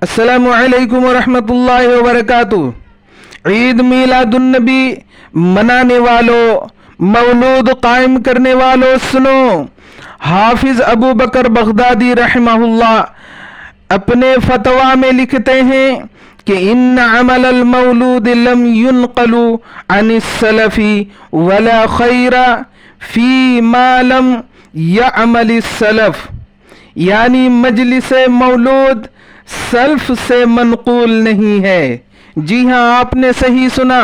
السلام علیکم ورحمۃ اللہ وبرکاتہ۔ عید میلاد النبی منانے والوں، مولود قائم کرنے والوں سنو، حافظ ابو بکر بغدادی رحمہ اللہ اپنے فتویٰ میں لکھتے ہیں کہ ان عمل المولود لم ينقل عن السلف ولا خیر فی ما لم يعمل السلف، یعنی مجلس مولود سلف سے منقول نہیں ہے۔ جی ہاں، آپ نے صحیح سنا،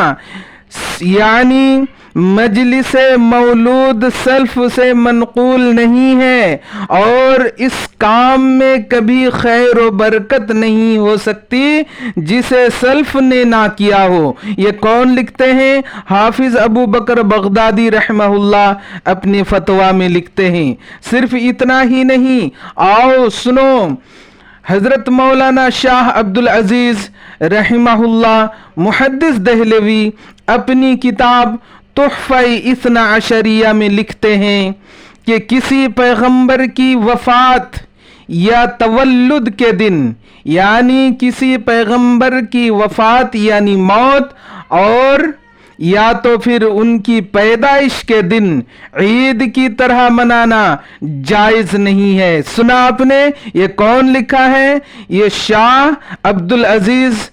یعنی مجلس مولود سلف سے منقول نہیں ہے، اور اس کام میں کبھی خیر و برکت نہیں ہو سکتی جسے سلف نے نہ کیا ہو۔ یہ کون لکھتے ہیں؟ حافظ ابو بکر بغدادی رحمہ اللہ اپنے فتویٰ میں لکھتے ہیں۔ صرف اتنا ہی نہیں، آؤ سنو، حضرت مولانا شاہ عبد العزیز رحمہ اللہ محدث دہلوی اپنی کتاب تحفہ اثنا عشریہ میں لکھتے ہیں کہ کسی پیغمبر کی وفات یا تولد کے دن، یعنی کسی پیغمبر کی وفات یعنی موت، اور یا تو پھر ان کی پیدائش کے دن عید کی طرح منانا جائز نہیں ہے۔ سنا آپ نے؟ یہ کون لکھا ہے؟ یہ شاہ عبد العزیز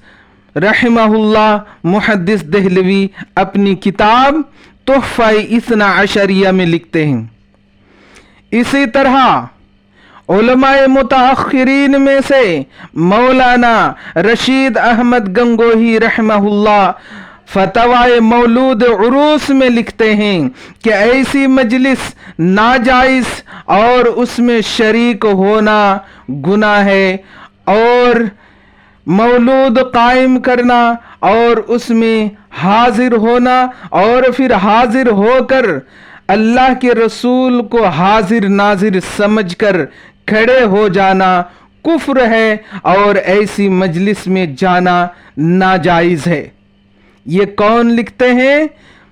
رحمہ اللہ محدث دہلوی اپنی کتاب تحفہ اثنا عشریہ میں لکھتے ہیں۔ اسی طرح علماء متاخرین میں سے مولانا رشید احمد گنگوہی رحمہ اللہ فتوائے مولود عروس میں لکھتے ہیں کہ ایسی مجلس ناجائز اور اس میں شریک ہونا گناہ ہے، اور مولود قائم کرنا اور اس میں حاضر ہونا اور پھر حاضر ہو کر اللہ کے رسول کو حاضر ناظر سمجھ کر کھڑے ہو جانا کفر ہے، اور ایسی مجلس میں جانا ناجائز ہے۔ یہ کون لکھتے ہیں؟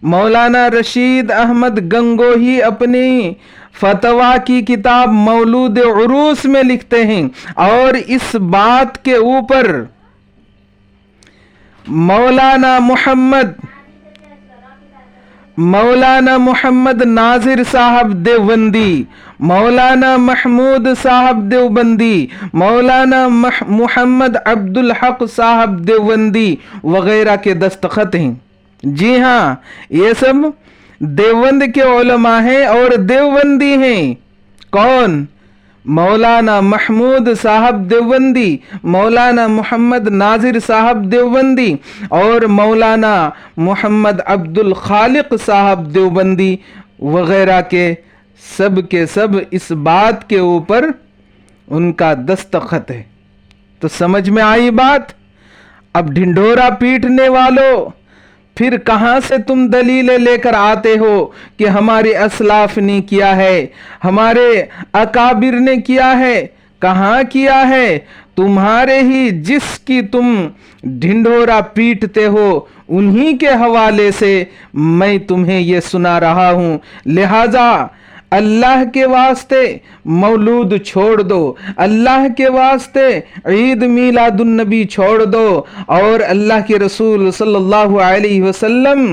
مولانا رشید احمد گنگوہی اپنی فتویٰ کی کتاب مولود عروس میں لکھتے ہیں، اور اس بات کے اوپر مولانا محمد ناظر صاحب دیوبندی، مولانا محمود صاحب دیوبندی، مولانا محمد عبد الحق صاحب دیوبندی وغیرہ کے دستخط ہیں۔ جی ہاں، یہ سب دیوبند کے علماء ہیں اور دیوبندی ہیں۔ کون؟ مولانا محمود صاحب دیوبندی، مولانا محمد ناظر صاحب دیوبندی، اور مولانا محمد عبد الخالق صاحب دیوبندی وغیرہ کے سب اس بات کے اوپر ان کا دستخط ہے۔ تو سمجھ میں آئی بات؟ اب ڈھنڈورا پیٹنے والوں، پھر کہاں سے تم دلیلیں لے کر آتے ہو کہ ہمارے اسلاف نے کیا ہے، ہمارے اکابر نے کیا ہے؟ کہاں کیا ہے؟ تمہارے ہی جس کی تم ڈھنڈورا پیٹتے ہو انہی کے حوالے سے میں تمہیں یہ سنا رہا ہوں۔ لہذا اللہ کے واسطے مولود چھوڑ دو، اللہ کے واسطے عید میلاد النبی چھوڑ دو، اور اللہ کے رسول صلی اللہ علیہ وسلم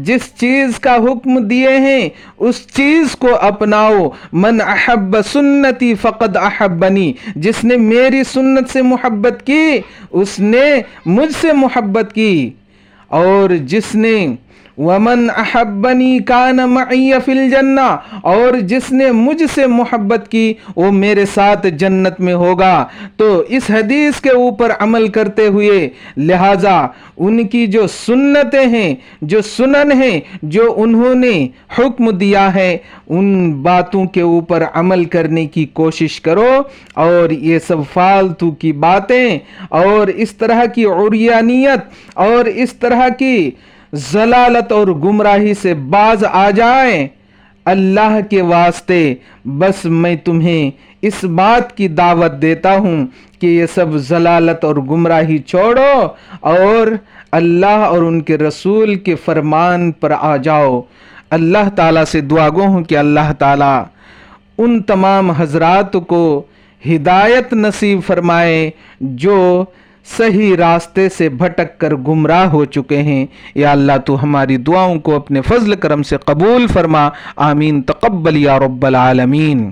جس چیز کا حکم دیے ہیں اس چیز کو اپناؤ۔ من احب سنتی فقد احبنی، جس نے میری سنت سے محبت کی اس نے مجھ سے محبت کی، اور جس نے ومن احبنی کان معی فی الجنہ، اور جس نے مجھ سے محبت کی وہ میرے ساتھ جنت میں ہوگا۔ تو اس حدیث کے اوپر عمل کرتے ہوئے لہٰذا ان کی جو سنتیں ہیں، جو سنن ہیں، جو انہوں نے حکم دیا ہے، ان باتوں کے اوپر عمل کرنے کی کوشش کرو، اور یہ سب فالتو کی باتیں اور اس طرح کی عریانیت اور اس طرح کی ضلالت اور گمراہی سے باز آ جائیں۔ اللہ کے واسطے بس میں تمہیں اس بات کی دعوت دیتا ہوں کہ یہ سب ضلالت اور گمراہی چھوڑو اور اللہ اور ان کے رسول کے فرمان پر آ جاؤ۔ اللہ تعالیٰ سے دعا گو ہوں کہ اللہ تعالیٰ ان تمام حضرات کو ہدایت نصیب فرمائے جو صحیح راستے سے بھٹک کر گمراہ ہو چکے ہیں۔ یا اللہ تو ہماری دعاؤں کو اپنے فضل کرم سے قبول فرما، آمین، تقبل یا رب العالمین۔